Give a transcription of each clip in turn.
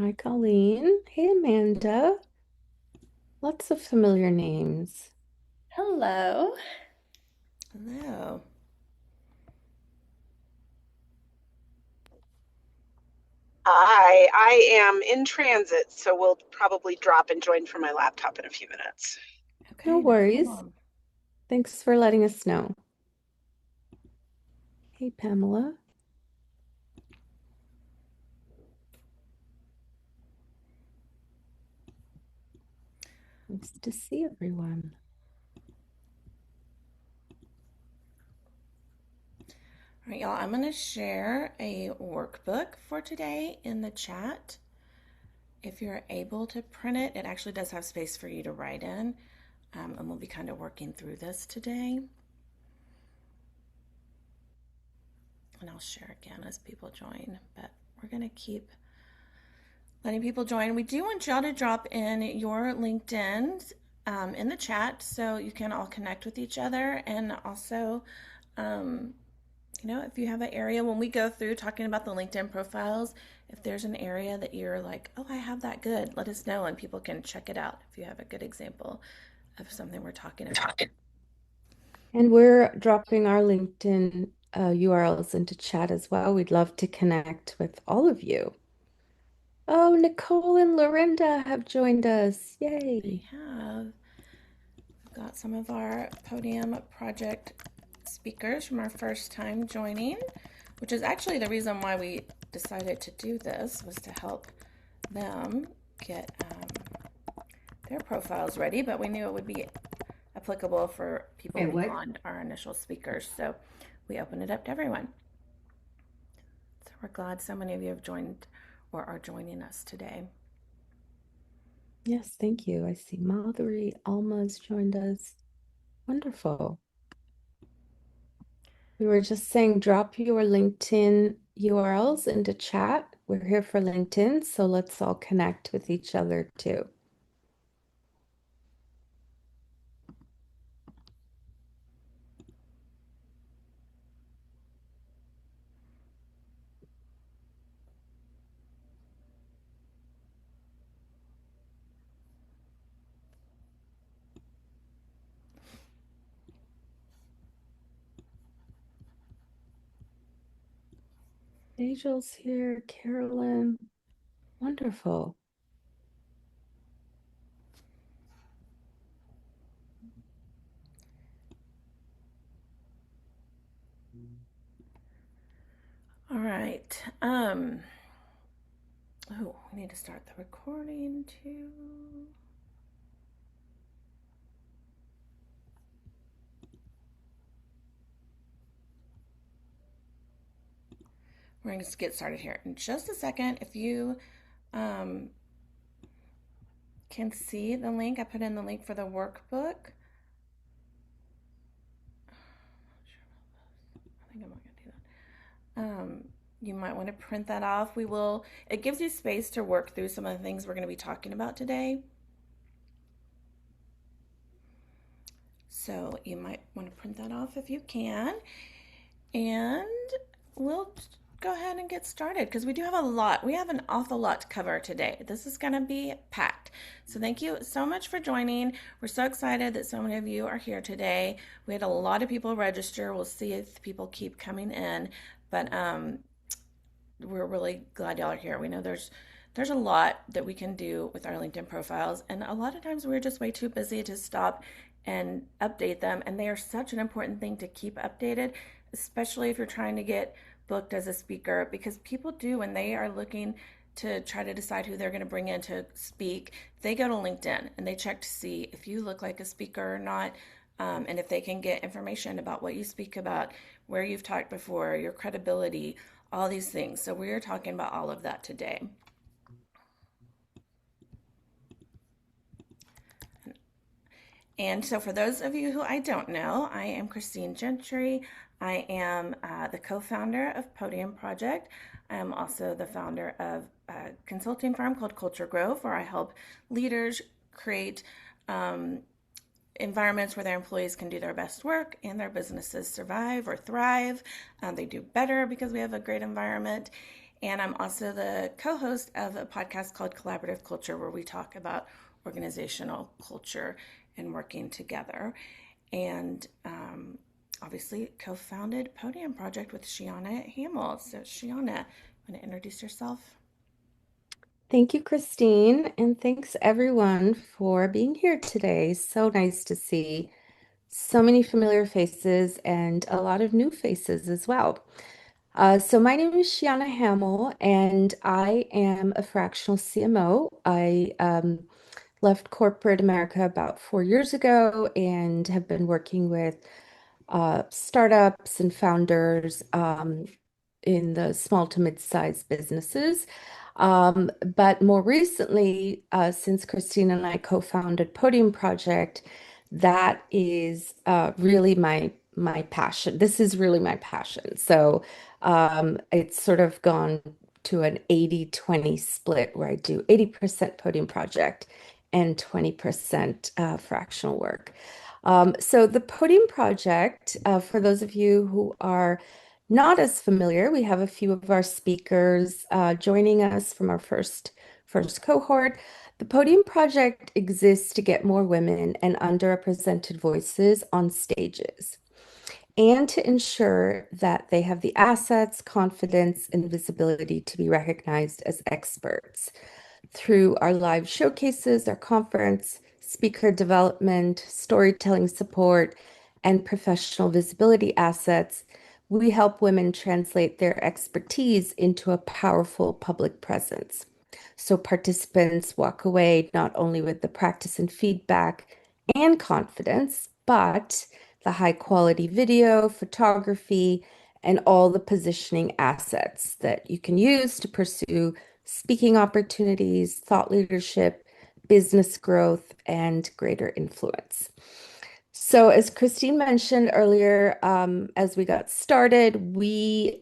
Hi, Colleen. Hey, Amanda. Lots of familiar names. Hello. Hello. I am in transit, so we'll probably drop and join from my laptop in a few minutes. No Okay, no worries. problem. Thanks for letting us know. Hey, Pamela. Nice to see everyone. All right, y'all, I'm going to share a workbook for today in the chat. If you're able to print it, it actually does have space for you to write in, and we'll be kind of working through this today. And I'll share again as people join, but we're going to keep letting people join. We do want y'all to drop in your LinkedIn in the chat so you can all connect with each other. And also, um, if you have an area when we go through talking about the LinkedIn profiles, if there's an area that you're like, oh, I have that good, let us know and people can check it out if you have a good example of something we're talking about. And we're dropping our LinkedIn URLs into chat as well. We'd love to connect with all of you. Oh, Nicole and Lorinda have joined us. They Yay. have got some of our podium project speakers from our first time joining, which is actually the reason why we decided to do this was to help them get their profiles ready, but we knew it would be applicable for people Wait, what? beyond our initial speakers, so we opened it up to everyone. So we're glad so many of you have joined or are joining us today. Yes, thank you. I see Madhuri Alma's joined us. Wonderful. We were just saying drop your LinkedIn URLs into chat. We're here for LinkedIn, so let's all connect with each other too. Angel's here, Carolyn. Wonderful. All right. Oh, we need to start the recording too. We're going to get started here in just a second. If you um, can see the link, I put in the link for the workbook. I think I'm not going to do that. You might want to print that off. It gives you space to work through some of the things we're going to be talking about today. So you might want to print that off if you can. And we'll go ahead and get started because we do have a lot. We have an awful lot to cover today. This is going to be packed. So thank you so much for joining. We're so excited that so many of you are here today. We had a lot of people register. We'll see if people keep coming in, but we're really glad y'all are here. We know there's a lot that we can do with our LinkedIn profiles, and a lot of times we're just way too busy to stop and update them. And they are such an important thing to keep updated, especially if you're trying to get booked as a speaker, because people do when they are looking to try to decide who they're going to bring in to speak, they go to LinkedIn and they check to see if you look like a speaker or not. And if they can get information about what you speak about, where you've talked before, your credibility, all these things. So we're talking about all of that today. And so for those of you who I don't know, I am Christine Gentry. I am the co-founder of Podium Project. I am also the founder of a consulting firm called Culture Grove, where I help leaders create environments where their employees can do their best work and their businesses survive or thrive. They do better because we have a great environment. And I'm also the co host of a podcast called Collaborative Culture, where we talk about organizational culture and working together. And obviously, co founded Podium Project with Shiana Hamill. So, Shiana, want to introduce yourself? Thank you, Christine, and thanks everyone for being here today. So nice to see so many familiar faces and a lot of new faces as well. So my name is Shiana Hamill, and I am a fractional CMO. I left corporate America about 4 years ago and have been working with startups and founders in the small to mid-sized businesses. But more recently, since Christine and I co-founded Podium Project, that is really my passion. This is really my passion. So it's sort of gone to an 80-20 split where I do 80% Podium Project and 20% fractional work. So the Podium Project, for those of you who are not as familiar, we have a few of our speakers joining us from our first cohort. The Podium Project exists to get more women and underrepresented voices on stages and to ensure that they have the assets, confidence, and visibility to be recognized as experts. Through our live showcases, our conference, speaker development, storytelling support, and professional visibility assets, we help women translate their expertise into a powerful public presence. So participants walk away not only with the practice and feedback and confidence, but the high quality video, photography, and all the positioning assets that you can use to pursue speaking opportunities, thought leadership, business growth, and greater influence. So, as Christine mentioned earlier, as we got started, we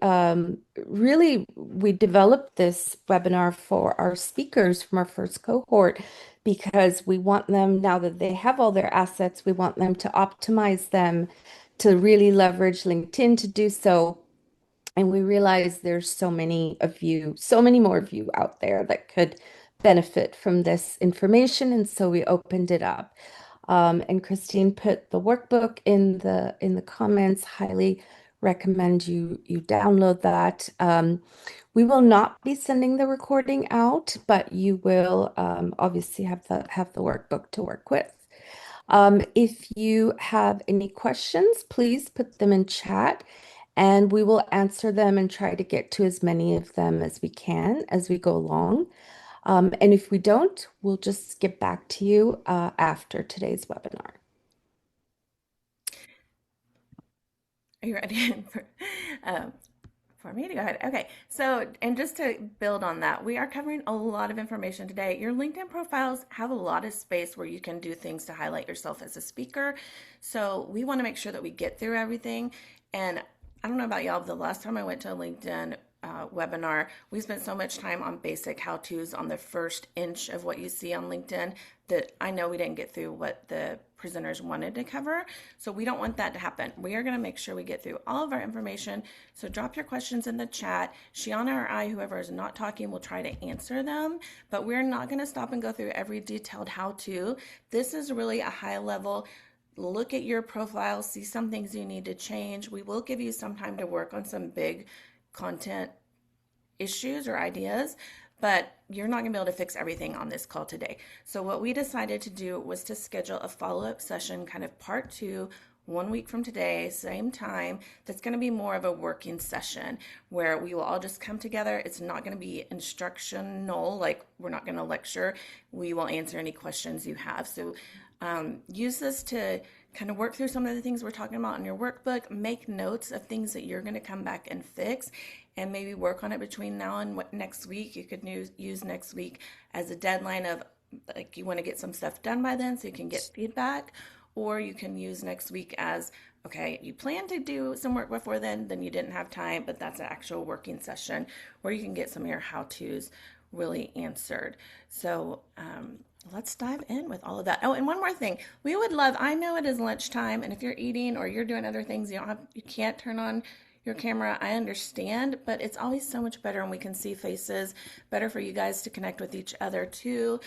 developed this webinar for our speakers from our first cohort because we want them, now that they have all their assets, we want them to optimize them to really leverage LinkedIn to do so. And we realize there's so many of you, so many more of you out there that could benefit from this information. And so we opened it up. And Christine put the workbook in the comments. Highly recommend you download that. We will not be sending the recording out, but you will obviously have the workbook to work with. If you have any questions, please put them in chat and we will answer them and try to get to as many of them as we can as we go along. And if we don't, we'll just get back to you after today's webinar. Are you ready for me to go ahead? Okay, so, and just to build on that, we are covering a lot of information today. Your LinkedIn profiles have a lot of space where you can do things to highlight yourself as a speaker. So we want to make sure that we get through everything. And I don't know about y'all, but the last time I went to a LinkedIn webinar, we spent so much time on basic how-tos on the first inch of what you see on LinkedIn that I know we didn't get through what the presenters wanted to cover. So we don't want that to happen. We are going to make sure we get through all of our information. So drop your questions in the chat. Shiana or I, whoever is not talking, will try to answer them, but we're not going to stop and go through every detailed how-to. This is really a high level look at your profile, see some things you need to change. We will give you some time to work on some big content issues or ideas, but you're not going to be able to fix everything on this call today. So what we decided to do was to schedule a follow-up session, kind of part 2, 1 week from today, same time. That's going to be more of a working session where we will all just come together. It's not going to be instructional, like we're not going to lecture. We will answer any questions you have. So use this to kind of work through some of the things we're talking about in your workbook, make notes of things that you're going to come back and fix, and maybe work on it between now and next week. You could use next week as a deadline of, like, you want to get some stuff done by then so you can get feedback, or you can use next week as, okay, you plan to do some work before then you didn't have time, but that's an actual working session where you can get some of your how-tos really answered. So let's dive in with all of that. Oh, and one more thing. We would love, I know it is lunchtime, and if you're eating or you're doing other things, you can't turn on your camera, I understand, but it's always so much better when we can see faces, better for you guys to connect with each other too.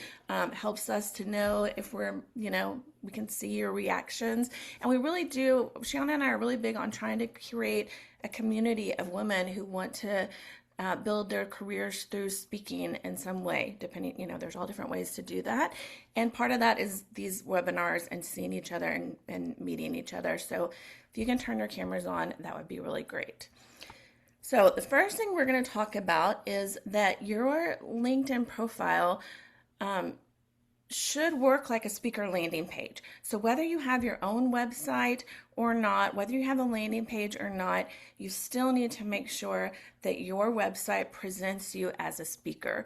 Helps us to know if we're, we can see your reactions. And we really do, Shiana and I are really big on trying to create a community of women who want to build their careers through speaking in some way, depending, there's all different ways to do that. And part of that is these webinars and seeing each other and meeting each other. So if you can turn your cameras on, that would be really great. So the first thing we're going to talk about is that your LinkedIn profile should work like a speaker landing page. So whether you have your own website or not, whether you have a landing page or not, you still need to make sure that your website presents you as a speaker.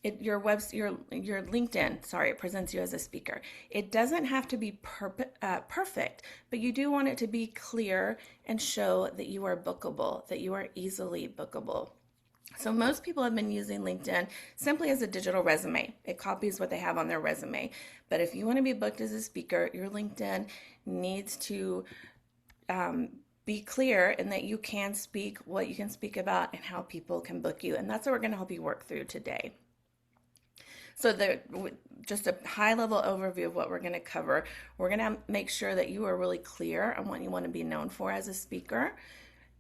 Your LinkedIn, sorry, it presents you as a speaker. It doesn't have to be perfect, but you do want it to be clear and show that you are bookable, that you are easily bookable. So most people have been using LinkedIn simply as a digital resume. It copies what they have on their resume. But if you want to be booked as a speaker, your LinkedIn needs to be clear in that you can speak what you can speak about and how people can book you. And that's what we're going to help you work through today. So just a high-level overview of what we're going to cover. We're going to make sure that you are really clear on what you want to be known for as a speaker.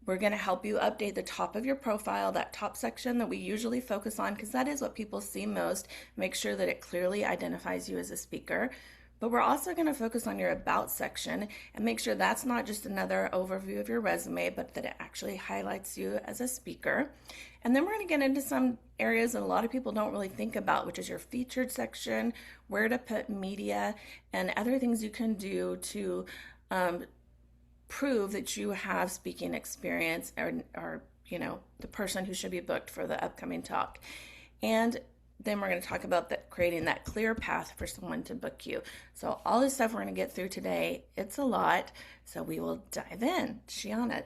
We're going to help you update the top of your profile, that top section that we usually focus on because that is what people see most. Make sure that it clearly identifies you as a speaker. But we're also going to focus on your About section and make sure that's not just another overview of your resume, but that it actually highlights you as a speaker. And then we're going to get into some areas that a lot of people don't really think about, which is your featured section, where to put media, and other things you can do to prove that you have speaking experience or the person who should be booked for the upcoming talk. And then we're going to talk about creating that clear path for someone to book you. So all this stuff we're going to get through today, it's a lot. So we will dive in. Shiana,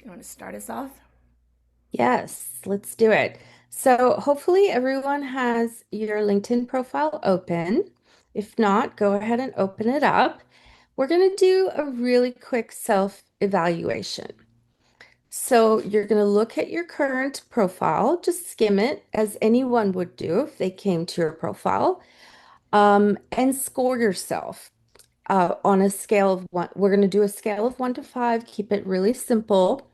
you want to start us off? Yes, let's do it. So hopefully everyone has your LinkedIn profile open. If not, go ahead and open it up. We're going to do a really quick self-evaluation. So you're going to look at your current profile, just skim it as anyone would do if they came to your profile, and score yourself on a scale of one. We're going to do a scale of 1 to 5, keep it really simple.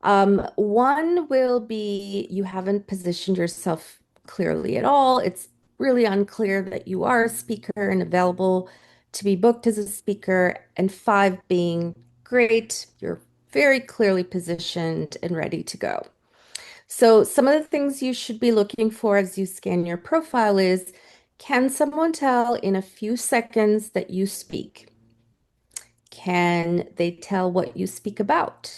One will be you haven't positioned yourself clearly at all. It's really unclear that you are a speaker and available to be booked as a speaker. And 5 being great, you're very clearly positioned and ready to go. So some of the things you should be looking for as you scan your profile is, can someone tell in a few seconds that you speak? Can they tell what you speak about?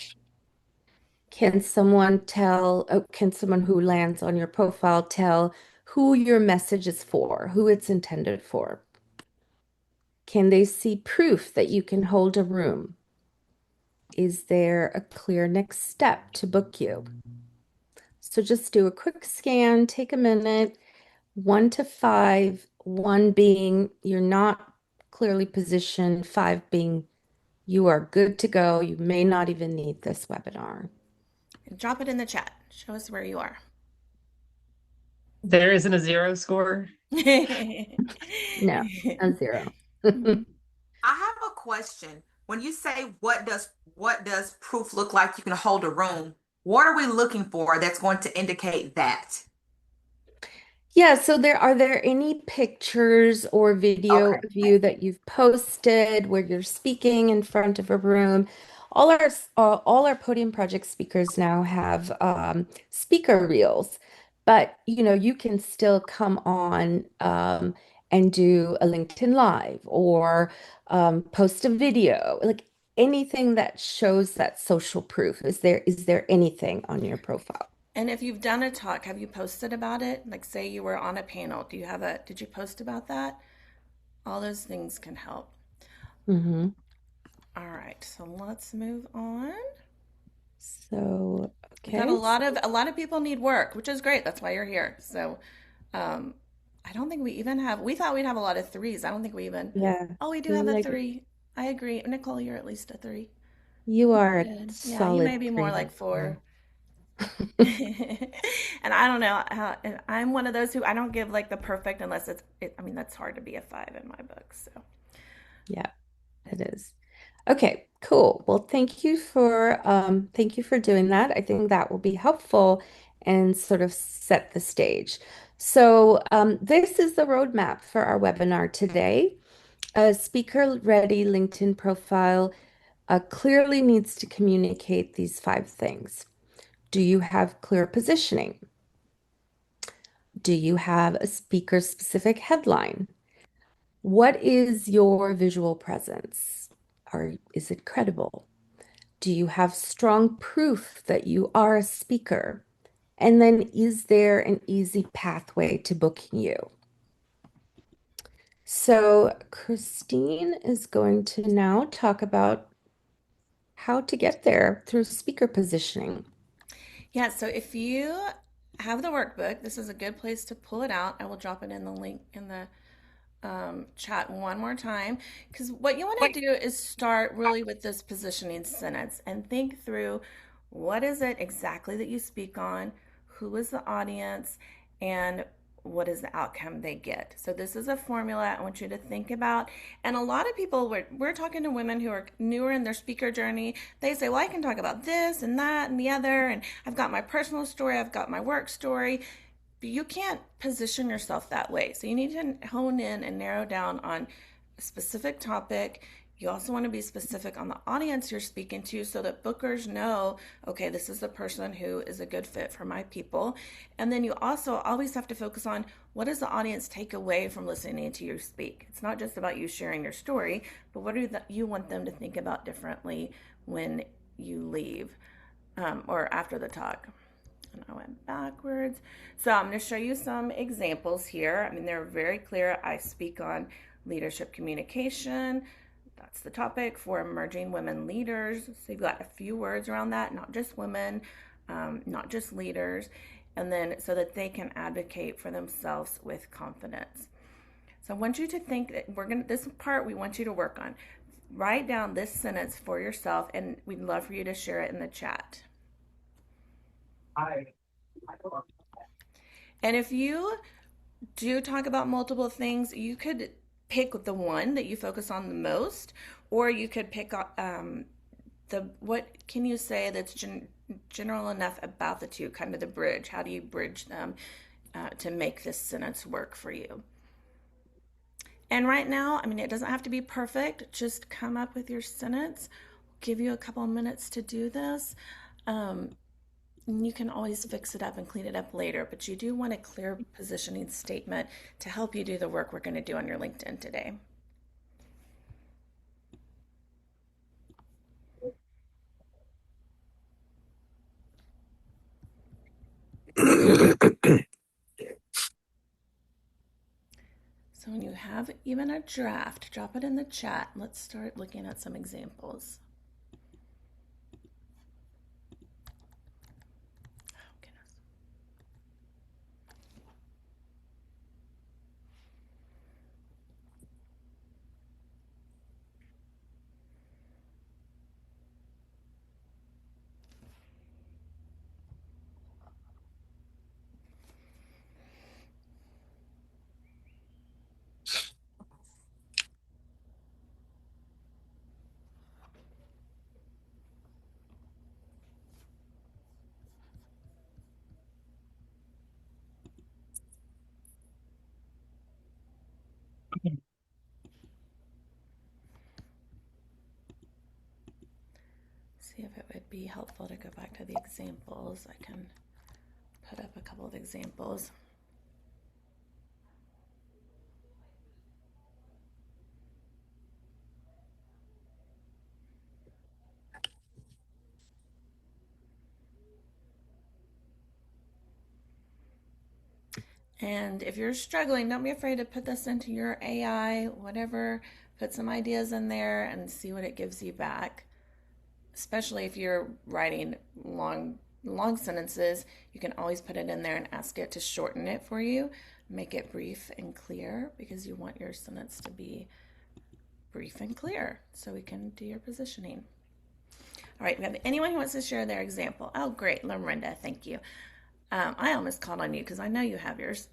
Can can someone who lands on your profile tell who your message is for, who it's intended for? Can they see proof that you can hold a room? Is there a clear next step to book you? So just do a quick scan, take a minute, 1 to 5, 1 being you're not clearly positioned, 5 being you are good to go. You may not even need this webinar. Drop it in the chat. Show us where you are. There isn't a 0 score. No, a 0. I have a question. When you say what does proof look like you can hold a room, what are we looking for that's going to indicate that? Yeah, so are there any pictures or video Okay. of you that you've posted where you're speaking in front of a room? All our Podium Project speakers now have speaker reels, but you can still come on and do a LinkedIn Live or post a video, like anything that shows that social proof. Is there anything on your profile? And if you've done a talk, have you posted about it? Like say you were on a panel, did you post about that? All those things can help. Hmm. All right, so let's move on. So, We've got okay. a lot of people need work, which is great. That's why you're here. So, I don't think we thought we'd have a lot of threes. I don't think we even, Yeah, oh, we do we have a like, three. I agree. Nicole, you're at least a three. You are a Good. Yeah, you may solid be more like 4. 3 to 4. And I don't know how, and I'm one of those who I don't give like the perfect unless I mean, that's hard to be a 5 in my book. So, Yeah, it is. Okay, cool. Well, thank you for doing that. I think that will be helpful and sort of set the stage. So, this is the roadmap for our webinar today. A speaker-ready LinkedIn profile clearly needs to communicate these 5 things. Do you have clear positioning? Do you have a speaker-specific headline? What is your visual presence? Is it credible? Do you have strong proof that you are a speaker? And then is there an easy pathway to booking you? So Christine is going to now talk about how to get there through speaker positioning. yeah, so if you have the workbook, this is a good place to pull it out. I will drop it in the link in the chat one more time because what you want to do is start really with this positioning sentence and think through what is it exactly that you speak on, who is the audience, and what is the outcome they get. So this is a formula I want you to think about. And a lot of people, we're talking to women who are newer in their speaker journey. They say, well, I can talk about this and that and the other, and I've got my personal story, I've got my work story. But you can't position yourself that way. So you need to hone in and narrow down on a specific topic. You also want to be specific on the audience you're speaking to so that bookers know, okay, this is the person who is a good fit for my people. And then you also always have to focus on what does the audience take away from listening to you speak. It's not just about you sharing your story, but what do you want them to think about differently when you leave or after the talk. And I went backwards. So I'm going to show you some examples here. I mean, they're very clear. I speak on leadership communication. That's the topic for emerging women leaders. So you've got a few words around that, not just women, not just leaders, and then so that they can advocate for themselves with confidence. So I want you to think that this part we want you to work on. Write down this sentence for yourself, and we'd love for you to share it in the chat. And if you do talk about multiple things, you could pick the one that you focus on the most, or you could pick what can you say that's general enough about the two, kind of the bridge. How do you bridge them to make this sentence work for you? And right now, I mean, it doesn't have to be perfect. Just come up with your sentence. I'll give you a couple of minutes to do this. You can always fix it up and clean it up later, but you do want a clear positioning statement to help you do the work we're going to do on your LinkedIn today. So when you have even a draft, drop it in the chat. Let's start looking at some examples. See if it would be helpful to go back to the examples. I can put up a couple of examples. And if you're struggling, don't be afraid to put this into your AI, whatever, put some ideas in there and see what it gives you back. Especially if you're writing long sentences, you can always put it in there and ask it to shorten it for you, make it brief and clear because you want your sentence to be brief and clear so we can do your positioning. All right, we have anyone who wants to share their example. Oh, great, Lorinda, thank you. I almost called on you because I know you have yours.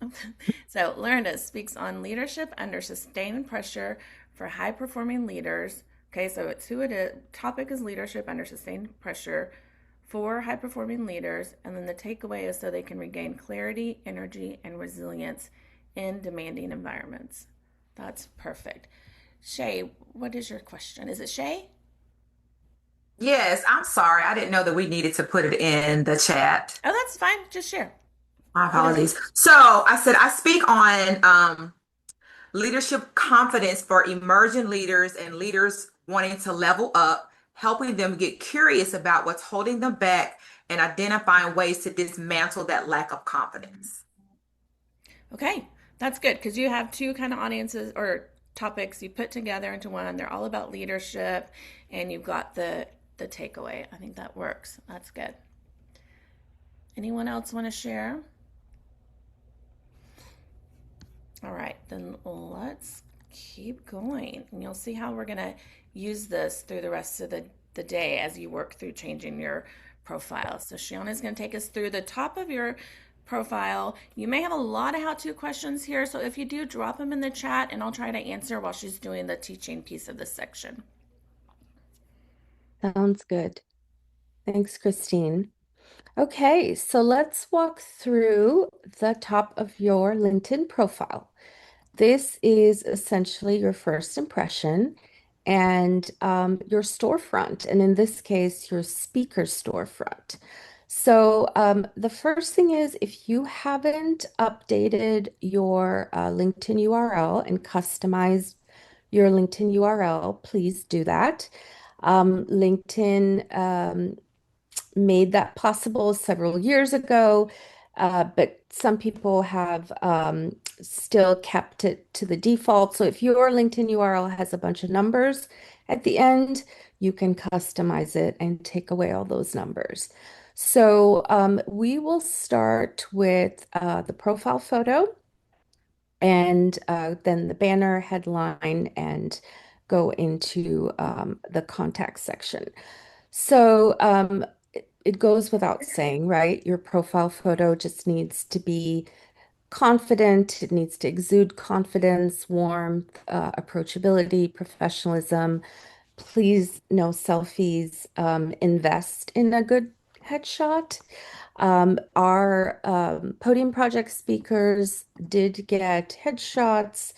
So, Lorinda speaks on leadership under sustained pressure for high performing leaders. Okay, so it's who it is. Topic is leadership under sustained pressure for high performing leaders. And then the takeaway is so they can regain clarity, energy, and resilience in demanding environments. That's perfect. Shay, what is your question? Is it Shay? Yes, I'm sorry. I didn't know that we needed to put it in the chat. Oh, that's fine. Just share. My What is it? apologies. So I said I speak on leadership confidence for emerging leaders and leaders wanting to level up, helping them get curious about what's holding them back and identifying ways to dismantle that lack of confidence. Okay, that's good because you have two kind of audiences or topics you put together into one. They're all about leadership, and you've got the takeaway. I think that works. That's good. Anyone else want to share? All right, then let's keep going. And you'll see how we're going to use this through the rest of the day as you work through changing your profile. So Shiona is going to take us through the top of your profile. You may have a lot of how-to questions here, so if you do, drop them in the chat and I'll try to answer while she's doing the teaching piece of this section. Sounds good. Thanks, Christine. Okay, so let's walk through the top of your LinkedIn profile. This is essentially your first impression and your storefront, and in this case, your speaker storefront. So the first thing is if you haven't updated your LinkedIn URL and customized your LinkedIn URL, please do that. LinkedIn made that possible several years ago, but some people have still kept it to the default. So if your LinkedIn URL has a bunch of numbers at the end, you can customize it and take away all those numbers. So we will start with the profile photo and then the banner headline and go into the contact section. So it goes without saying, right? Your profile photo just needs to be confident. It needs to exude confidence, warmth, approachability, professionalism. Please, no selfies. Invest in a good headshot. Our podium project speakers did get headshots,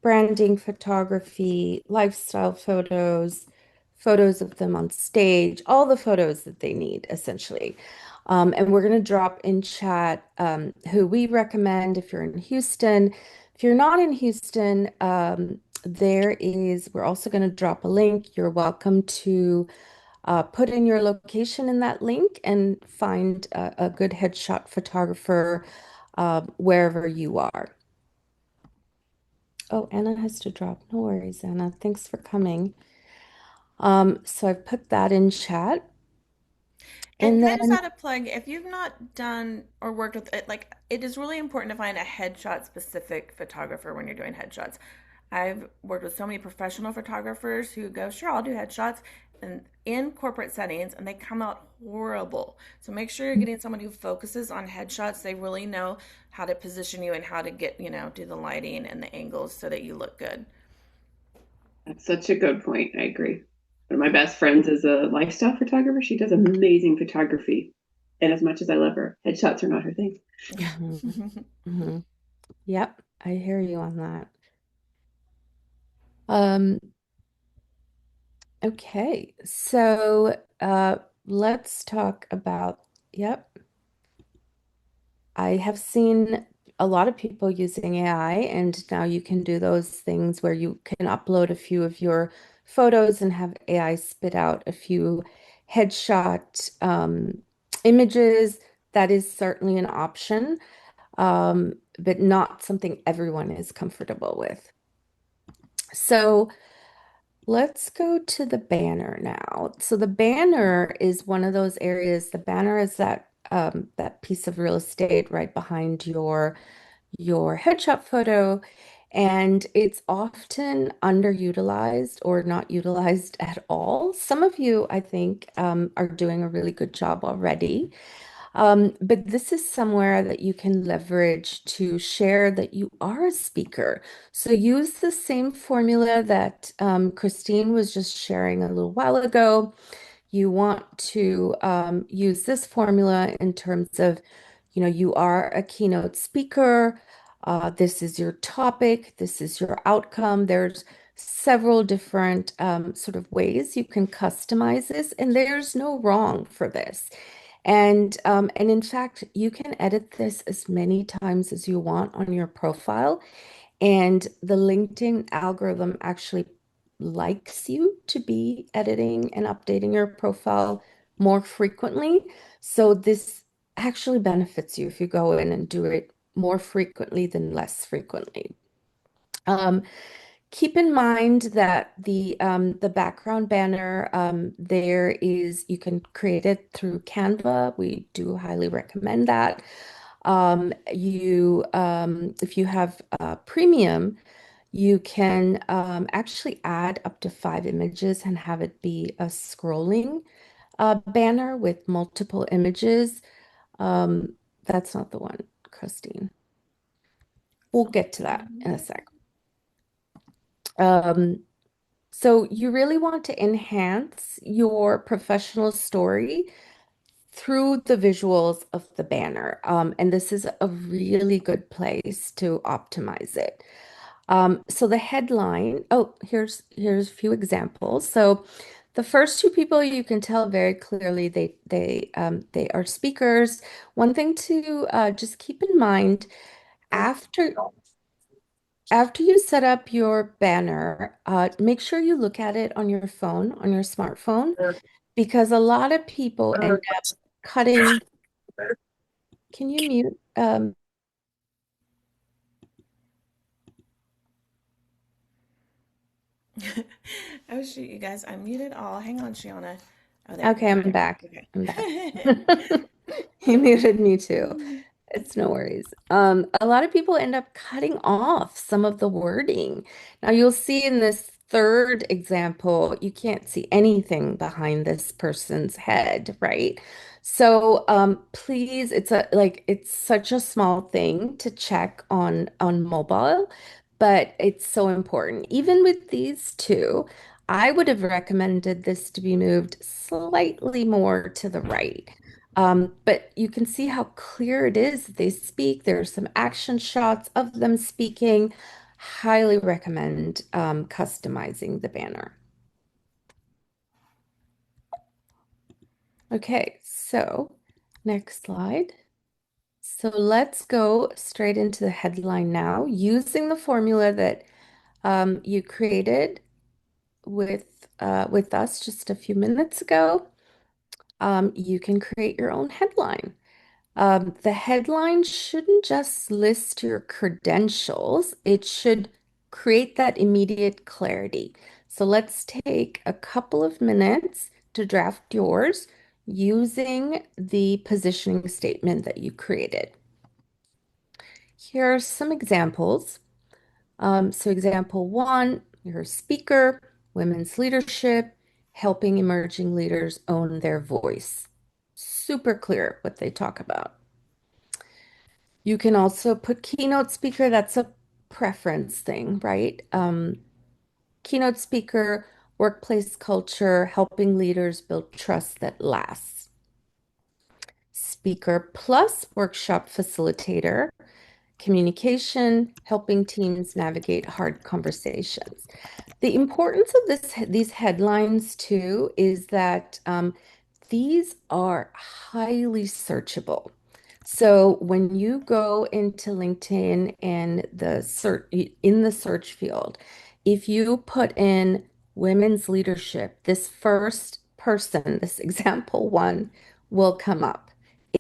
branding photography, lifestyle photos, photos of them on stage, all the photos that they need, essentially. And we're going to drop in chat who we recommend if you're in Houston. If you're not in Houston, we're also going to drop a link. You're welcome to put in your location in that link and find a good headshot photographer wherever you are. Oh, Anna has to drop. No worries, Anna. Thanks for coming. So I've put that in chat. And And can I just then, add a plug? If you've not done or worked with it, like it is really important to find a headshot specific photographer when you're doing headshots. I've worked with so many professional photographers who go, sure, I'll do headshots and in corporate settings and they come out horrible. So make sure you're getting someone who focuses on headshots. They really know how to position you and how to get, do the lighting and the angles so that you look good. That's such a good point. I agree. One of my best friends is a lifestyle photographer. She does amazing photography. And as much as I love her, headshots are not her thing. Yeah. mhm. Yep, I hear you on that. Um, okay, so let's talk about, yep. I have seen a lot of people using AI, and now you can do those things where you can upload a few of your photos and have AI spit out a few headshot images. That is certainly an option, but not something everyone is comfortable with. So let's go to the banner now. So the banner is one of those areas. The banner is that piece of real estate right behind your headshot photo. and it's often underutilized or not utilized at all. Some of you, I think, are doing a really good job already. But this is somewhere that you can leverage to share that you are a speaker. So use the same formula that Christine was just sharing a little while ago. You want to use this formula in terms of, you are a keynote speaker. This is your topic. This is your outcome. There's several different sort of ways you can customize this, and there's no wrong for this. And in fact, you can edit this as many times as you want on your profile. And the LinkedIn algorithm actually likes you to be editing and updating your profile more frequently. So this actually benefits you if you go in and do it more frequently than less frequently. Um, Keep in mind that the background banner you can create it through Canva. We do highly recommend that. If you have premium, you can actually add up to 5 images and have it be a scrolling banner with multiple images. That's not the one, Christine. We'll get to that in a sec. So you really want to enhance your professional story through the visuals of the banner. And this is a really good place to optimize it. So the headline, here's a few examples. So the first two people you can tell very clearly they are speakers. One thing to just keep in mind after you set up your banner, make sure you look at it on your phone, on your smartphone, because a lot of people end up cutting. Can you mute? Oh shoot, you guys, I muted all. Hang on, Shiona. Oh, there. Okay, I'm Okay. back. Okay. I'm back. He muted me too. It's no worries. A lot of people end up cutting off some of the wording. Now you'll see in this third example, you can't see anything behind this person's head, right? So please, it's such a small thing to check on mobile, but it's so important. Even with these two, I would have recommended this to be moved slightly more to the right. But you can see how clear it is that they speak. There are some action shots of them speaking. Highly recommend customizing the banner. Okay, so next slide. So let's go straight into the headline now, using the formula that you created with us just a few minutes ago. You can create your own headline. The headline shouldn't just list your credentials, it should create that immediate clarity. So let's take a couple of minutes to draft yours using the positioning statement that you created. Here are some examples. So example one, you're a speaker, women's leadership, helping emerging leaders own their voice. Super clear what they talk about. You can also put keynote speaker, that's a preference thing, right? Keynote speaker, workplace culture, helping leaders build trust that lasts. Speaker plus workshop facilitator, communication, helping teams navigate hard conversations. The importance of these headlines too is that these are highly searchable. So when you go into LinkedIn and in the search field, if you put in women's leadership, this first person, this example one, will come up.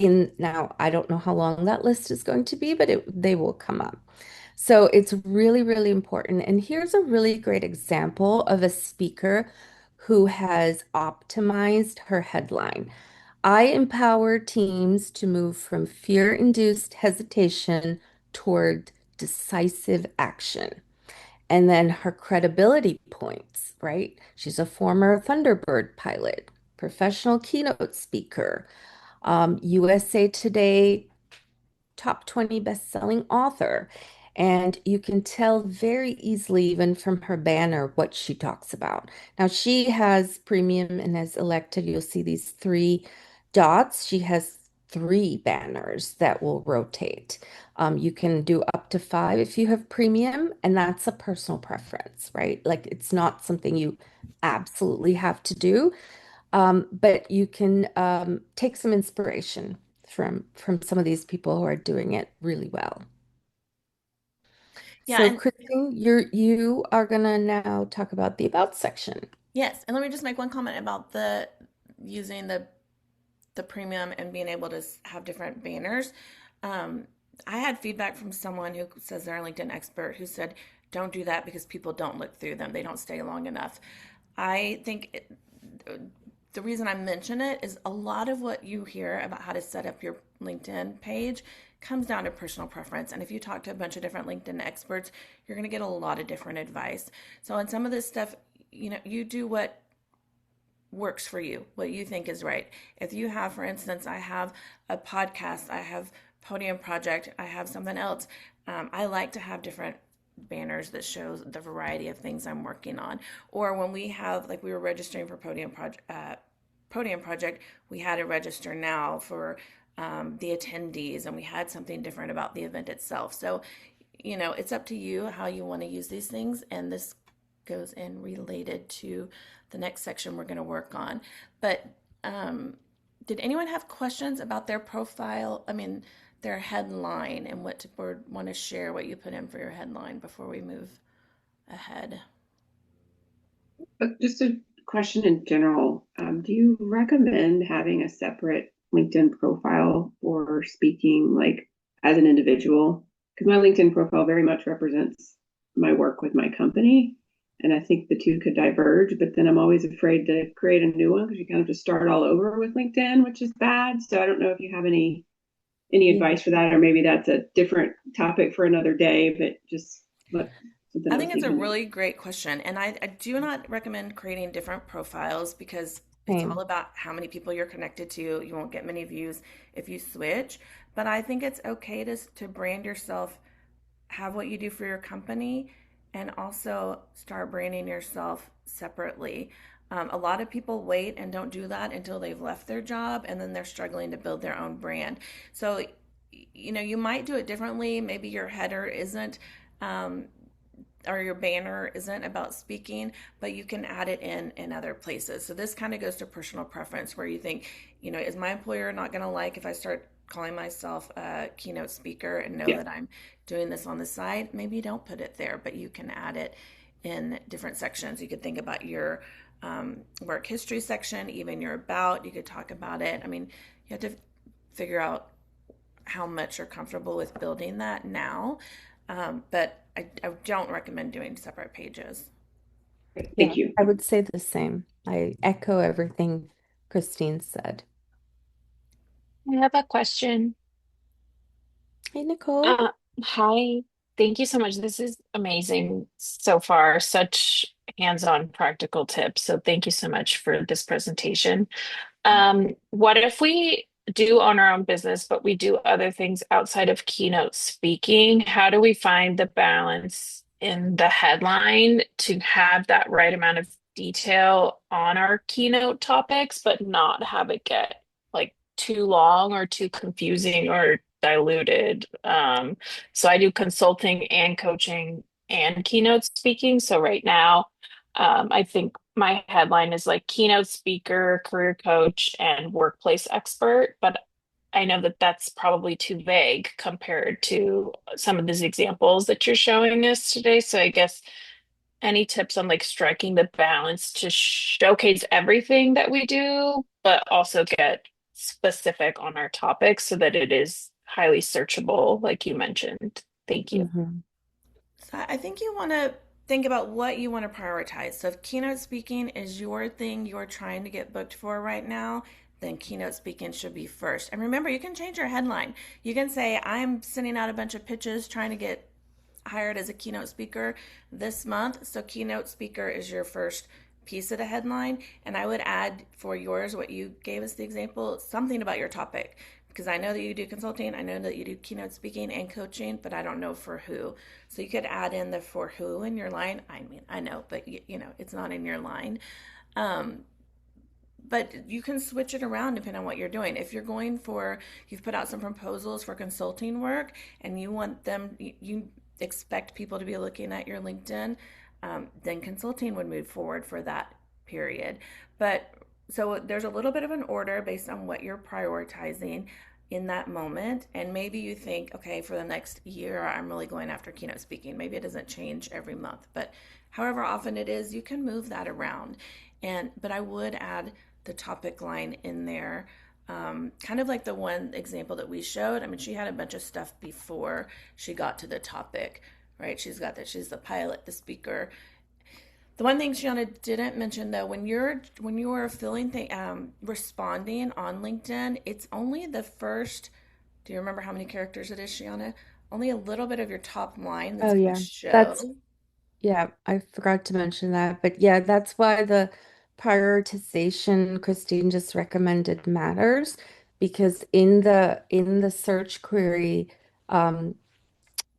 Now, I don't know how long that list is going to be, but they will come up. So it's really, really important. And here's a really great example of a speaker who has optimized her headline. I empower teams to move from fear-induced hesitation toward decisive action. And then her credibility points, right? She's a former Thunderbird pilot, professional keynote speaker, USA Today top 20 best-selling author. And you can tell very easily, even from her banner, what she talks about. Now, she has premium and has elected, you'll see these three dots. She has three banners that will rotate. You can do up to five if you have premium, and that's a personal preference, right? Like it's not something you absolutely have to do. But you can take some inspiration from some of these people who are doing it really well. Yeah, So, and Christine, you are gonna now talk about the about section. yes, and let me just make one comment about the using the premium and being able to have different banners. Um, I had feedback from someone who says they're a LinkedIn expert who said, don't do that because people don't look through them. They don't stay long enough. I think the reason I mention it is a lot of what you hear about how to set up your LinkedIn page comes down to personal preference. And if you talk to a bunch of different LinkedIn experts, you're going to get a lot of different advice. So on some of this stuff, you do what works for you, what you think is right. If you have, for instance, I have a podcast, I have Podium Project, I have something else. I like to have different banners that shows the variety of things I'm working on. Or when we have, like we were registering for Podium Project, we had a register now for the attendees, and we had something different about the event itself. So, it's up to you how you want to use these things, and this goes in related to the next section we're going to work on. But did anyone have questions about their profile? I mean, their headline and what or want to share what you put in for your headline before we move ahead? Just a question in general. Do you recommend having a separate LinkedIn profile for speaking, like as an individual? Because my LinkedIn profile very much represents my work with my company. And I think the two could diverge, but then I'm always afraid to create a new one because you kind of just start all over with LinkedIn, which is bad. So I don't know if you have any advice for that, or maybe that's a different topic for another day, but just something I I was think it's a thinking of. really great question. And I do not recommend creating different profiles because it's all Same. about how many people you're connected to. You won't get many views if you switch. But I think it's okay to brand yourself, have what you do for your company, and also start branding yourself separately. A lot of people wait and don't do that until they've left their job, and then they're struggling to build their own brand. So, you might do it differently. Maybe your header isn't, um, or your banner isn't about speaking, but you can add it in other places. So this kind of goes to personal preference, where you think, is my employer not going to like if I start calling myself a keynote speaker and know Yeah. that I'm doing this on the side? Maybe you don't put it there, but you can add it in different sections. You could think about your work history section, even your about. You could talk about it. I mean, you have to figure out how much you're comfortable with building that now. But I don't recommend doing separate pages. Great. Yeah, Thank you. I would say the same. I echo everything Christine said. I have a question. Hey, Nicole. Uh, Hi. Thank you so much. This is amazing so far. Such hands-on practical tips. So thank you so much for this presentation. What if we do own our own business, but we do other things outside of keynote speaking? How do we find the balance in the headline to have that right amount of detail on our keynote topics, but not have it get like too long or too confusing or diluted? So I do consulting and coaching and keynote speaking. So right now, I think my headline is like keynote speaker, career coach, and workplace expert, but I know that that's probably too vague compared to some of these examples that you're showing us today. So I guess any tips on like striking the balance to showcase everything that we do, but also get specific on our topics so that it is highly searchable, like you mentioned. Thank you. Mhm. So I think you want to think about what you want to prioritize. So if keynote speaking is your thing you're trying to get booked for right now, then keynote speaking should be first. And remember, you can change your headline. You can say, I'm sending out a bunch of pitches trying to get hired as a keynote speaker this month. So keynote speaker is your first piece of the headline. And I would add for yours, what you gave us the example, something about your topic. Because I know that you do consulting, I know that you do keynote speaking and coaching, but I don't know for who. So you could add in the for who in your line. I mean, I know, but it's not in your line. Um, but you can switch it around depending on what you're doing. If you're going for, you've put out some proposals for consulting work and you want them, you expect people to be looking at your LinkedIn, then consulting would move forward for that period. But so there's a little bit of an order based on what you're prioritizing in that moment. And maybe you think, okay, for the next year, I'm really going after keynote speaking. Maybe it doesn't change every month, but however often it is, you can move that around. But I would add the topic line in there. Kind of like the one example that we showed. I mean, she had a bunch of stuff before she got to the topic, right? She's got that. She's the pilot, the speaker. The one thing Shiana didn't mention though, when you're responding on LinkedIn, it's only the first. Do you remember how many characters it is, Shiana? Only a little bit of your top line that's Oh, going to yeah. show. That's Yeah, I forgot to mention that. But yeah, that's why the prioritization Christine just recommended matters because in the search query, um,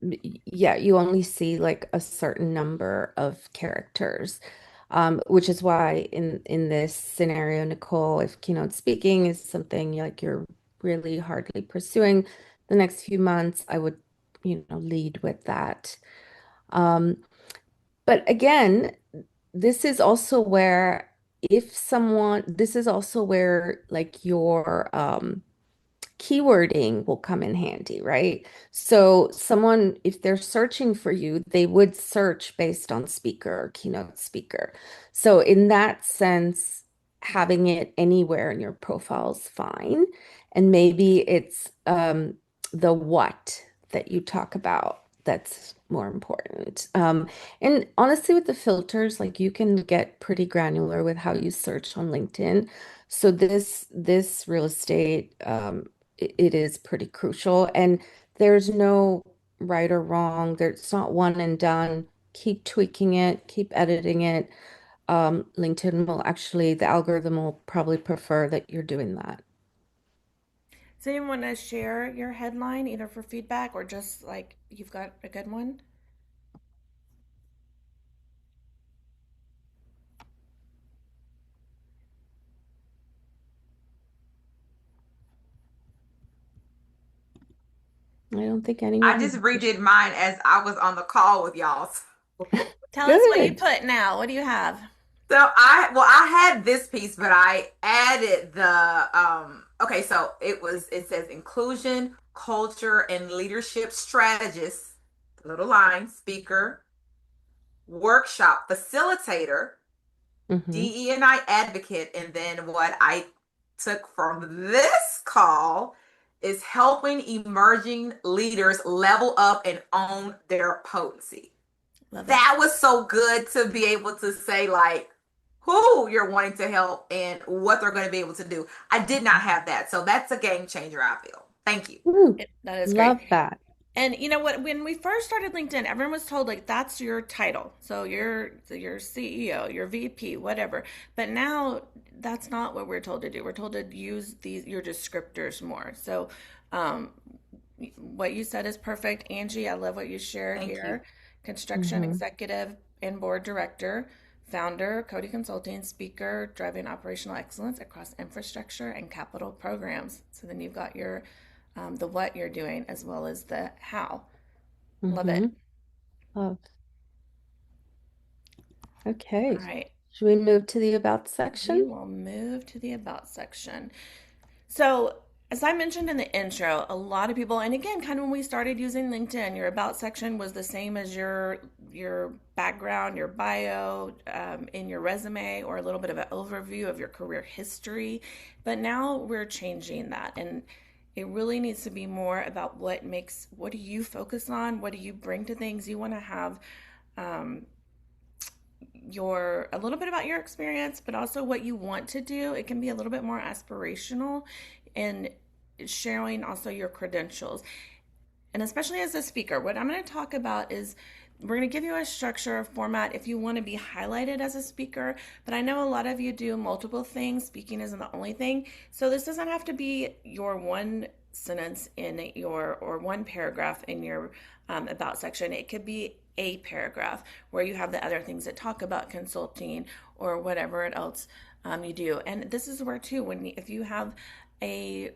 yeah, you only see like a certain number of characters. Which is why in this scenario, Nicole, if keynote speaking is something like you're really hardly pursuing the next few months, I would, lead with that. Um, but again, this is also where this is also where like your keywording will come in handy, right? So someone, if they're searching for you, they would search based on speaker or keynote speaker. So in that sense, having it anywhere in your profile is fine. And maybe it's the what that you talk about that's more important. And honestly, with the filters, like you can get pretty granular with how you search on LinkedIn. So this real estate it is pretty crucial. And there's no right or wrong. There's not one and done. Keep tweaking it, keep editing it. LinkedIn will actually, the algorithm will probably prefer that you're doing that. Does anyone want to share your headline either for feedback or just like you've got a good one? I don't think I anyone just has. redid mine as I was on the call with y'all. Tell us what you Good. put now. What do you have? I had this piece, but I added okay, so it says inclusion, culture, and leadership strategist, little line, speaker, workshop facilitator, Hmm. DE&I advocate, and then what I took from this call is helping emerging leaders level up and own their potency. Love it. That was so good to be able to say like who you're wanting to help and what they're going to be able to do. I did not have that. So that's a game changer, I feel. Thank you. Ooh, That is great. love that. And you know what? When we first started LinkedIn, everyone was told like that's your title. So you're CEO, you're VP, whatever. But now that's not what we're told to do. We're told to use these your descriptors more. So um, what you said is perfect, Angie. I love what you shared Thank you. here. Construction Hmm. executive and board director, founder, Cody Consulting, speaker, driving operational excellence across infrastructure and capital programs. So then you've got your the what you're doing as well as the how. Love it. Hmm. Love. Okay. All right. Should we move to the about We section? will move to the about section. So, as I mentioned in the intro, a lot of people, and again, kind of when we started using LinkedIn, your about section was the same as your background, your bio, in your resume, or a little bit of an overview of your career history. But now we're changing that, and it really needs to be more about what do you focus on, what do you bring to things. You want to have um, your a little bit about your experience, but also what you want to do. It can be a little bit more aspirational and sharing also your credentials. and especially as a speaker, what I'm going to talk about is we're going to give you a structure, a format if you want to be highlighted as a speaker. But I know a lot of you do multiple things. Speaking isn't the only thing. So this doesn't have to be your one sentence in your, or one paragraph in your about section. It could be a paragraph where you have the other things that talk about consulting or whatever else you do. And this is where too, if you have a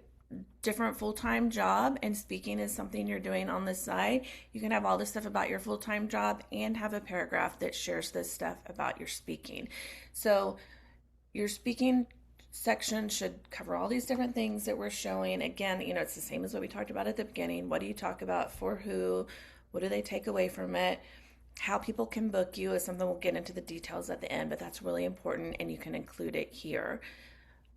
different full-time job and speaking is something you're doing on the side, you can have all this stuff about your full-time job and have a paragraph that shares this stuff about your speaking. So your speaking section should cover all these different things that we're showing. Again, it's the same as what we talked about at the beginning. What do you talk about, for who, what do they take away from it, how people can book you is something we'll get into the details at the end, but that's really important and you can include it here.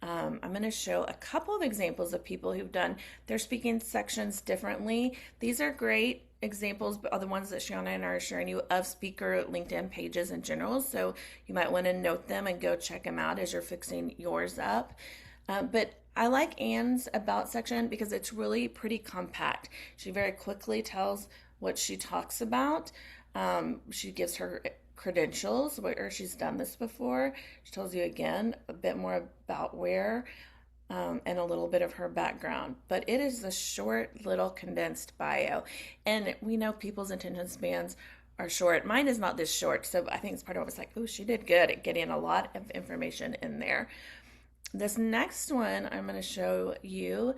I'm going to show a couple of examples of people who've done their speaking sections differently. These are great examples, but are the ones that Shauna and I are sharing you of speaker LinkedIn pages in general. So you might want to note them and go check them out as you're fixing yours up. But I like Anne's about section because it's really pretty compact. She very quickly tells what she talks about. She gives her credentials, where she's done this before. She tells you again a bit more about where and a little bit of her background. But it is a short, little condensed bio. And we know people's attention spans are short. Mine is not this short, so I think it's part of it was like, oh, she did good at getting a lot of information in there. This next one I'm going to show you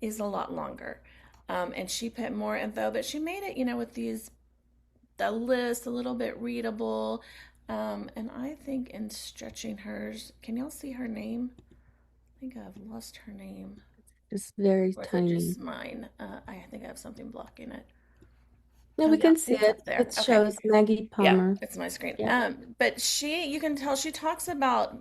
is a lot longer. And she put more info, but she made it, with the list a little bit readable. And I think in stretching hers, can y'all see her name? I think I've lost her name. Just very Or is it tiny. just mine? I think I have something blocking it. No, Oh we yeah, can see it's up it. there. It Okay. shows Maggie Yeah, Palmer. it's my screen. Yeah. But you can tell she talks about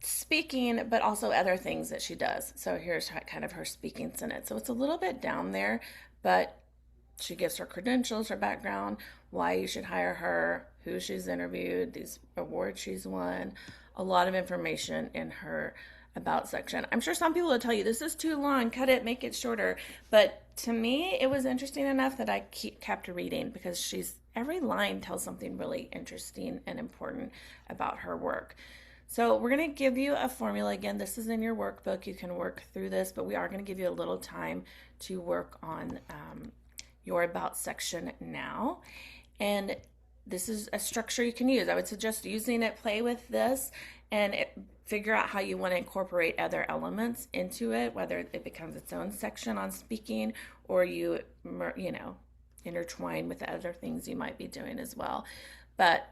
speaking, but also other things that she does. So here's kind of her speaking sentence. So it's a little bit down there, but she gives her credentials, her background, why you should hire her, who she's interviewed, these awards she's won, a lot of information in her about section. I'm sure some people will tell you this is too long, cut it, make it shorter. But to me, it was interesting enough that I kept reading because every line tells something really interesting and important about her work. So we're going to give you a formula. Again, this is in your workbook. You can work through this, but we are going to give you a little time to work on your about section now. And this is a structure you can use. I would suggest using it, play with this, and figure out how you want to incorporate other elements into it, whether it becomes its own section on speaking or you intertwine with the other things you might be doing as well. But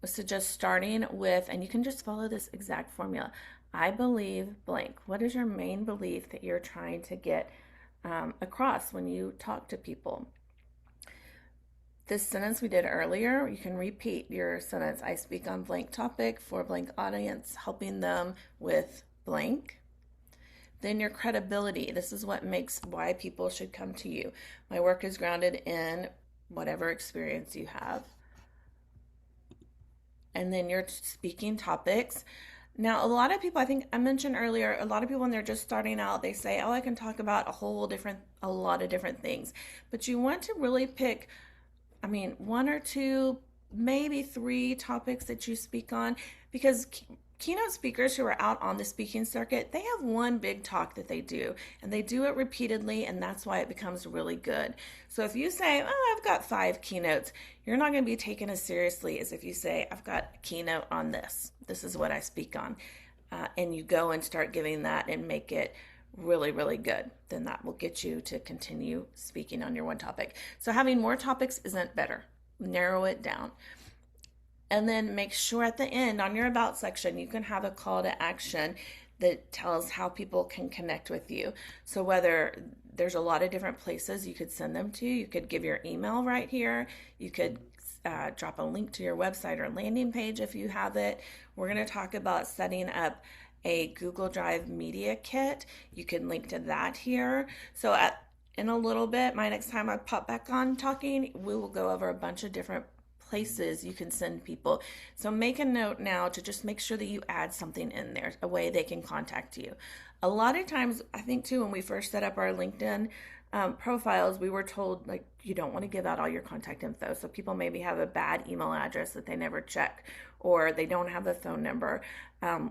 I suggest starting with, and you can just follow this exact formula. I believe blank. What is your main belief that you're trying to get across when you talk to people? This sentence we did earlier, you can repeat your sentence. I speak on blank topic for blank audience, helping them with blank. Then your credibility. This is what makes why people should come to you. My work is grounded in whatever experience you have. And then your speaking topics. Now, a lot of people, I think I mentioned earlier, a lot of people when they're just starting out, they say, oh, I can talk about a lot of different things. But you want to really pick, one or two, maybe three topics that you speak on, because keynote speakers who are out on the speaking circuit, they have one big talk that they do, and they do it repeatedly, and that's why it becomes really good. So if you say, oh, I've got 5 keynotes, you're not going to be taken as seriously as if you say, I've got a keynote on this. This is what I speak on. And you go and start giving that and make it really, really good. Then that will get you to continue speaking on your one topic. So having more topics isn't better. Narrow it down. And then make sure at the end on your about section, you can have a call to action that tells how people can connect with you. So whether there's a lot of different places you could send them to, you could give your email right here. You could drop a link to your website or landing page if you have it. We're going to talk about setting up a Google Drive media kit. You can link to that here. So in a little bit, my next time I pop back on talking, we will go over a bunch of different places you can send people. So make a note now to just make sure that you add something in there, a way they can contact you. A lot of times, I think too, when we first set up our LinkedIn profiles, we were told like you don't want to give out all your contact info. So people maybe have a bad email address that they never check, or they don't have a phone number.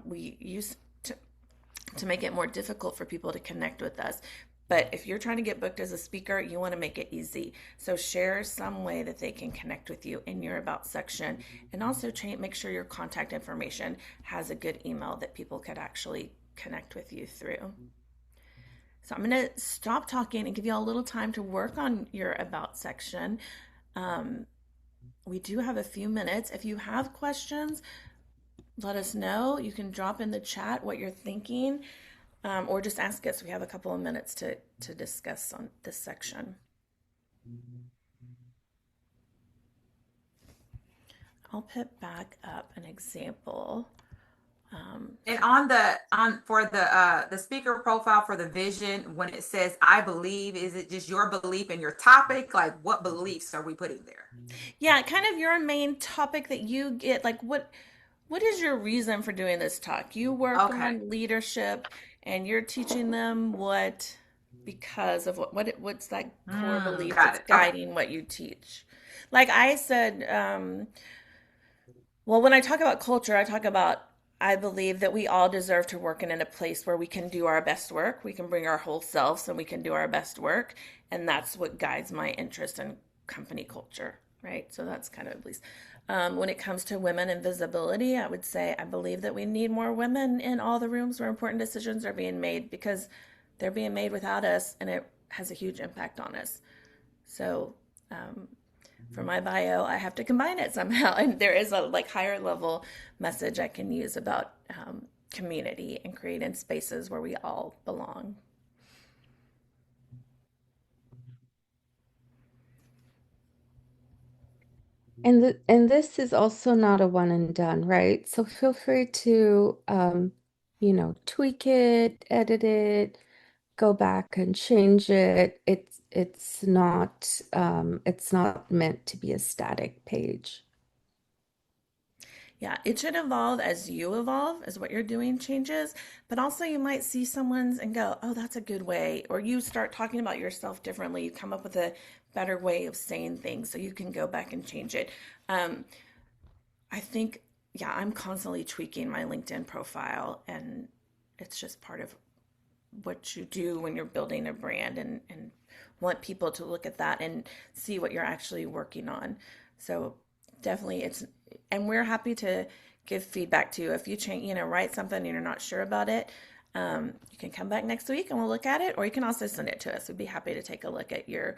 We used to make it more difficult for people to connect with us. But if you're trying to get booked as a speaker, you want to make it easy. So share some way that they can connect with you in your About section. And also make sure your contact information has a good email that people could actually connect with you through. So I'm going to stop talking and give you all a little time to work on your About section. We do have a few minutes. If you have questions, let us know. You can drop in the chat what you're thinking, or just ask us. We have a couple of minutes to discuss on this section. I'll put back up an example. And on for the speaker profile for the vision, when it says I believe, is it just your belief in your topic? Like what beliefs are we putting there? Yeah, kind of your main topic that you get. Like what is your reason for doing this talk? You work Okay. on leadership and you're teaching them what because of what's that core belief Got that's it. Okay. guiding what you teach. Like I said, well, when I talk about culture, I talk about I believe that we all deserve to work in a place where we can do our best work. We can bring our whole selves and we can do our best work. And that's what guides my interest in company culture, right? So that's kind of at least. When it comes to women and visibility, I would say I believe that we need more women in all the rooms where important decisions are being made because they're being made without us and it has a huge impact on us. So for my bio, I have to combine it somehow. And there is a like higher level message I can use about community and creating spaces where we all belong. And this is also not a one and done, right? So feel free to tweak it, edit it, go back and change it. It's not meant to be a static page. Yeah, it should evolve as you evolve, as what you're doing changes. But also, you might see someone's and go, oh, that's a good way. Or you start talking about yourself differently. You come up with a better way of saying things so you can go back and change it. Um, I think, yeah, I'm constantly tweaking my LinkedIn profile, and it's just part of what you do when you're building a brand and want people to look at that and see what you're actually working on. So definitely and we're happy to give feedback to you. If you change, write something and you're not sure about it, you can come back next week and we'll look at it, or you can also send it to us. We'd be happy to take a look at your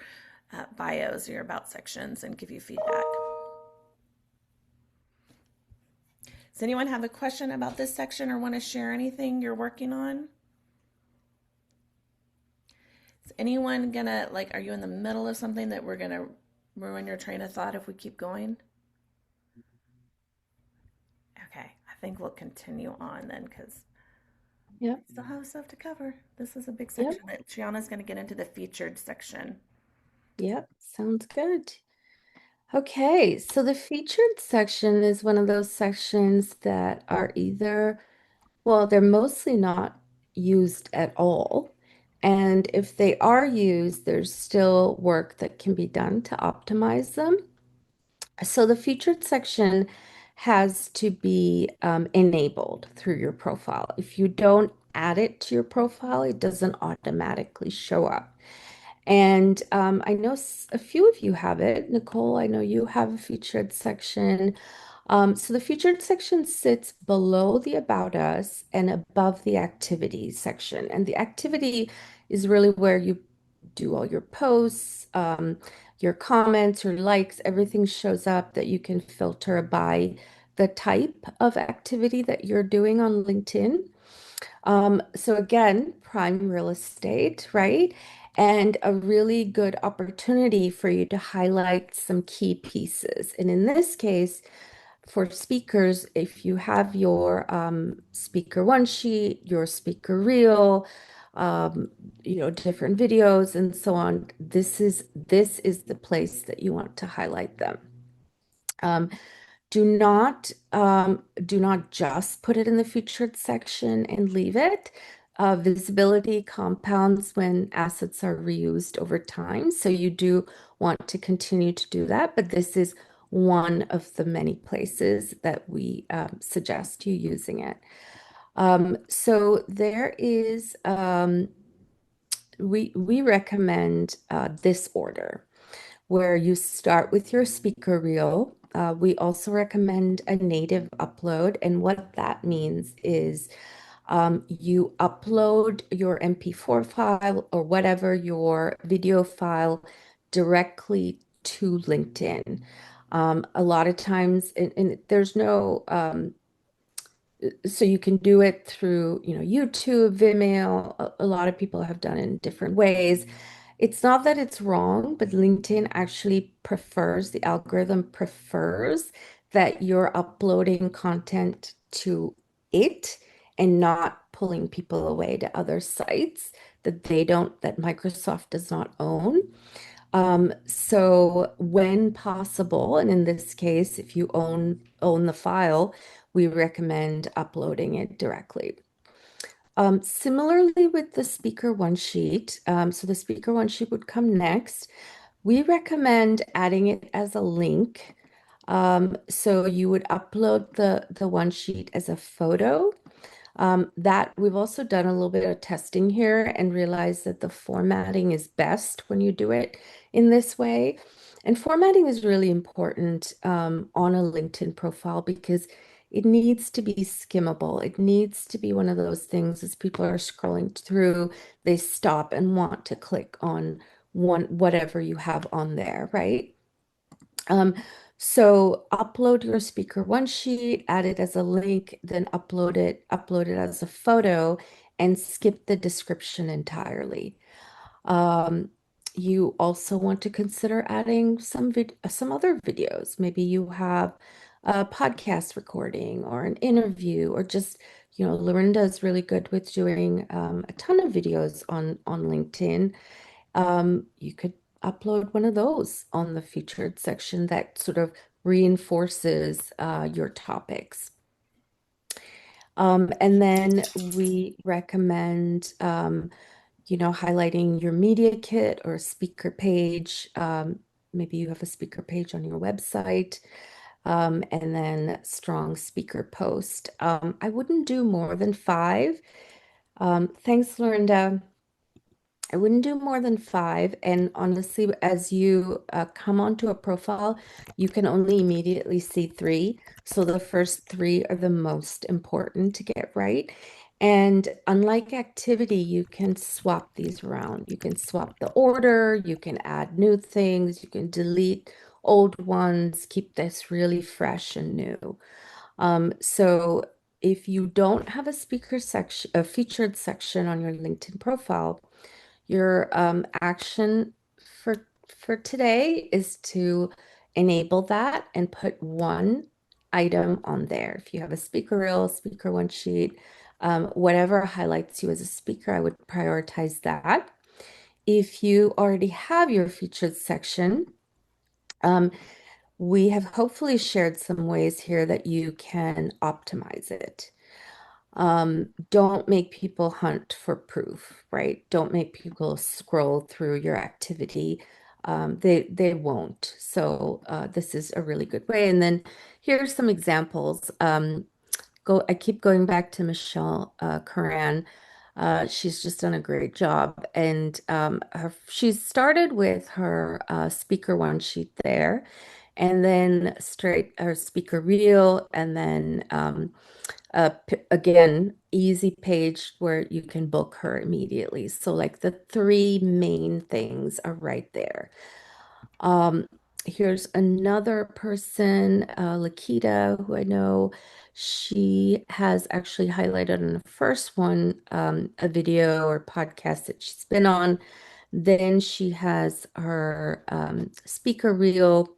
bios or your about sections and give you feedback. Does anyone have a question about this section or want to share anything you're working on? Is anyone gonna, are you in the middle of something that we're gonna ruin your train of thought if we keep going? Okay, I think we'll continue on then because Yep. we still have stuff to cover. This is a big section that Triana's gonna get into the featured section. Yep, sounds good. Okay, so the featured section is one of those sections that are they're mostly not used at all. And if they are used, there's still work that can be done to optimize them. So the featured section has to be enabled through your profile. If you don't add it to your profile, it doesn't automatically show up. And I know a few of you have it. Nicole, I know you have a featured section. So the featured section sits below the About Us and above the Activity section. And the activity is really where you do all your posts, your comments, your likes, everything shows up that you can filter by the type of activity that you're doing on LinkedIn. So again, prime real estate, right? And a really good opportunity for you to highlight some key pieces. And in this case, for speakers, if you have your speaker one sheet, your speaker reel, different videos and so on, this is the place that you want to highlight them. Do not just put it in the featured section and leave it. Visibility compounds when assets are reused over time. So you do want to continue to do that, but this is one of the many places that we suggest you using it. So there is, we recommend this order where you start with your speaker reel. We also recommend a native upload, and what that means is you upload your MP4 file or whatever your video file directly to LinkedIn. A lot of times, and there's no, so you can do it through, YouTube, Vimeo. A lot of people have done it in different ways. It's not that it's wrong, but LinkedIn actually prefers, the algorithm prefers that you're uploading content to it and not pulling people away to other sites that Microsoft does not own. So when possible, and in this case, if you own the file, we recommend uploading it directly. Similarly with the speaker one sheet, so the speaker one sheet would come next. We recommend adding it as a link. So you would upload the one sheet as a photo. That we've also done a little bit of testing here and realized that the formatting is best when you do it in this way. And formatting is really important on a LinkedIn profile because it needs to be skimmable. It needs to be one of those things as people are scrolling through, they stop and want to click on whatever you have on there, right? So upload your speaker one sheet, add it as a link, then upload it as a photo, and skip the description entirely. You also want to consider adding some other videos. Maybe you have a podcast recording or an interview, or just, Lorinda is really good with doing a ton of videos on LinkedIn. You could upload one of those on the featured section that sort of reinforces your topics. And then we recommend, highlighting your media kit or speaker page. Maybe you have a speaker page on your website, and then strong speaker post. I wouldn't do more than 5. Thanks, Lorinda. I wouldn't do more than 5. And honestly, as you come onto a profile, you can only immediately see 3. So the first 3 are the most important to get right. And unlike activity, you can swap these around. You can swap the order, you can add new things, you can delete old ones, keep this really fresh and new. So if you don't have a speaker section, a featured section on your LinkedIn profile, your action for today is to enable that and put one item on there. If you have a speaker reel, speaker one sheet, whatever highlights you as a speaker, I would prioritize that. If you already have your featured section, we have hopefully shared some ways here that you can optimize it. Don't make people hunt for proof, right? Don't make people scroll through your activity. They won't. So this is a really good way. And then here's some examples. I keep going back to Michelle Curran. She's just done a great job. And she started with her speaker one sheet there, and then straight her speaker reel, and then again, easy page where you can book her immediately. So like the 3 main things are right there. Here's another person, Lakita, who I know. She has actually highlighted on the first one a video or podcast that she's been on. Then she has her speaker reel.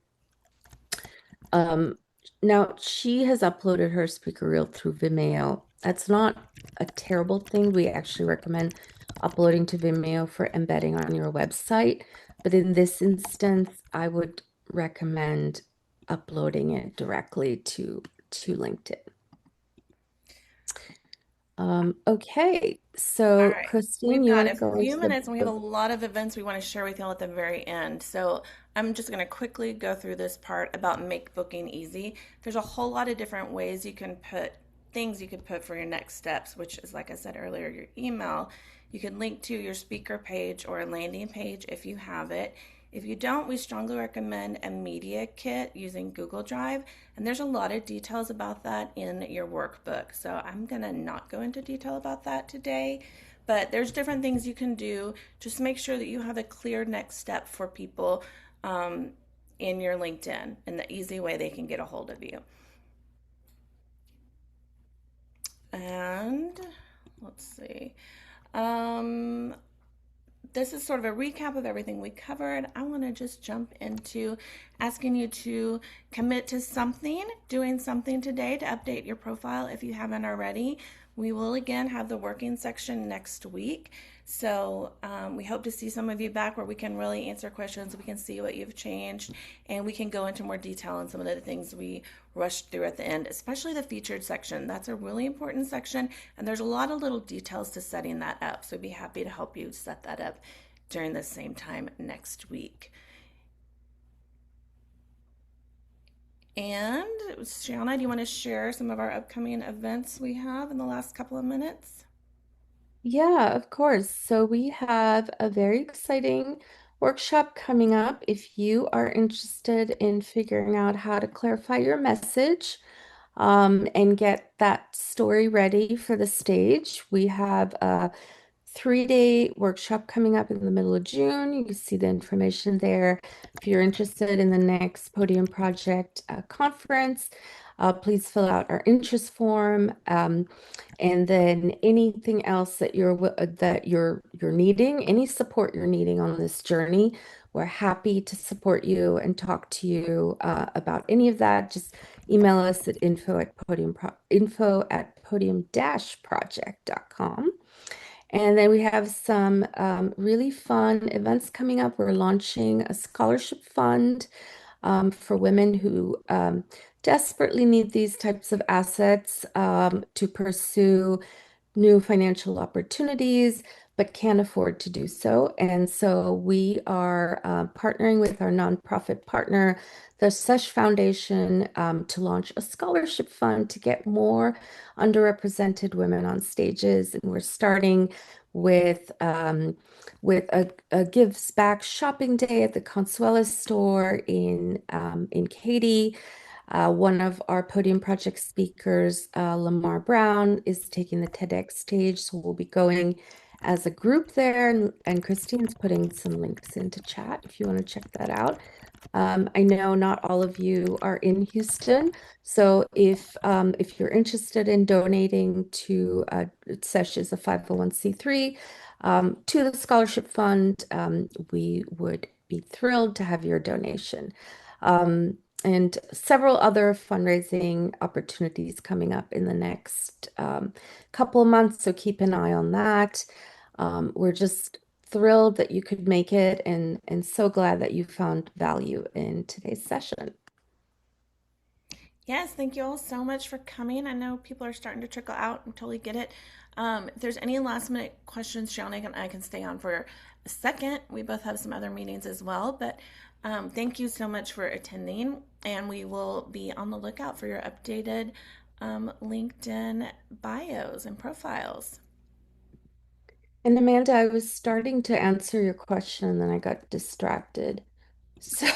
Now she has uploaded her speaker reel through Vimeo. That's not a terrible thing. We actually recommend uploading to Vimeo for embedding on your website. But in this instance, I would recommend uploading it directly to LinkedIn. Okay, All so right. Christine, We've you got want to a go few into minutes and we have a the lot of events we want to share with you all at the very end. So I'm just going to quickly go through this part about make booking easy. There's a whole lot of different ways you can put things you could put for your next steps, which is, like I said earlier, your email. You can link to your speaker page or a landing page if you have it. If you don't, we strongly recommend a media kit using Google Drive. And there's a lot of details about that in your workbook. So I'm going to not go into detail about that today. But there's different things you can do. Just make sure that you have a clear next step for people um, in your LinkedIn and the easy way they can get a hold of you. And let's see. Um, this is sort of a recap of everything we covered. I want to just jump into asking you to commit to something, doing something today to update your profile if you haven't already. We will again have the working section next week. So we hope to see some of you back where we can really answer questions. We can see what you've changed and we can go into more detail on some of the things we rushed through at the end, especially the featured section. That's a really important section and there's a lot of little details to setting that up. So I'd be happy to help you set that up during the same time next week. And Shiana, do you want to share some of our upcoming events we have in the last couple of minutes? Yeah, of course. So we have a very exciting workshop coming up. If you are interested in figuring out how to clarify your message, and get that story ready for the stage, we have a 3-day workshop coming up in the middle of June. You can see the information there. If you're interested in the next Podium Project conference, please fill out our interest form. And then anything else that you're needing, any support you're needing on this journey, we're happy to support you and talk to you about any of that. Just email us at info@podium-project.com. And then we have some really fun events coming up. We're launching a scholarship fund for women who desperately need these types of assets to pursue new financial opportunities, but can't afford to do so. And so we are partnering with our nonprofit partner, the Sesh Foundation, to launch a scholarship fund to get more underrepresented women on stages. And we're starting with a Gives Back shopping day at the Consuela store in Katy. One of our Podium Project speakers, Lamar Brown, is taking the TEDx stage, so we'll be going as a group there, and Christine's putting some links into chat if you want to check that out. I know not all of you are in Houston, so if you're interested in donating to SESH is a 501c3 to the scholarship fund, we would be thrilled to have your donation. And several other fundraising opportunities coming up in the next couple of months, so keep an eye on that. We're just thrilled that you could make it and so glad that you found value in today's session. Yes, thank you all so much for coming. I know people are starting to trickle out and totally get it. If there's any last minute questions, Shauna and I can stay on for a second. We both have some other meetings as well, but thank you so much for attending, and we will be on the lookout for your updated LinkedIn bios and profiles. And Amanda, I was starting to answer your question and then I got distracted. So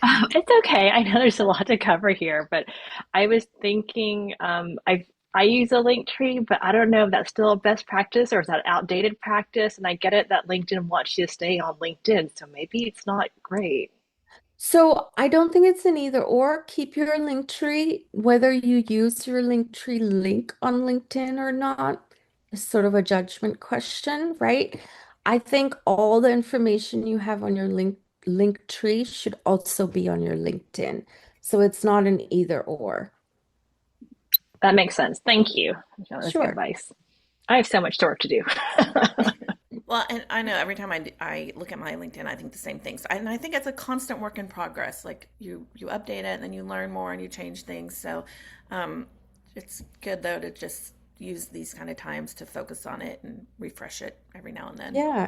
It's okay. I know there's a lot to cover here, but I was thinking I use a link tree, but I don't know if that's still a best practice or is that outdated practice. And I get it that LinkedIn wants you to stay on LinkedIn, so maybe it's not great. So I don't think it's an either or. Keep your link tree, whether you use your link tree link on LinkedIn or not, is sort of a judgment question, right? I think all the information you have on your link tree should also be on your LinkedIn. So it's not an either or. That makes sense. Thank you. That's good Sure. advice. I have so much work to do. Well, and I know every time I look at my LinkedIn, I think the same things. And I think it's a constant work in progress. Like you update it and then you learn more and you change things. So it's good though to just use these kind of times to focus on it and refresh it every now and then. Yeah,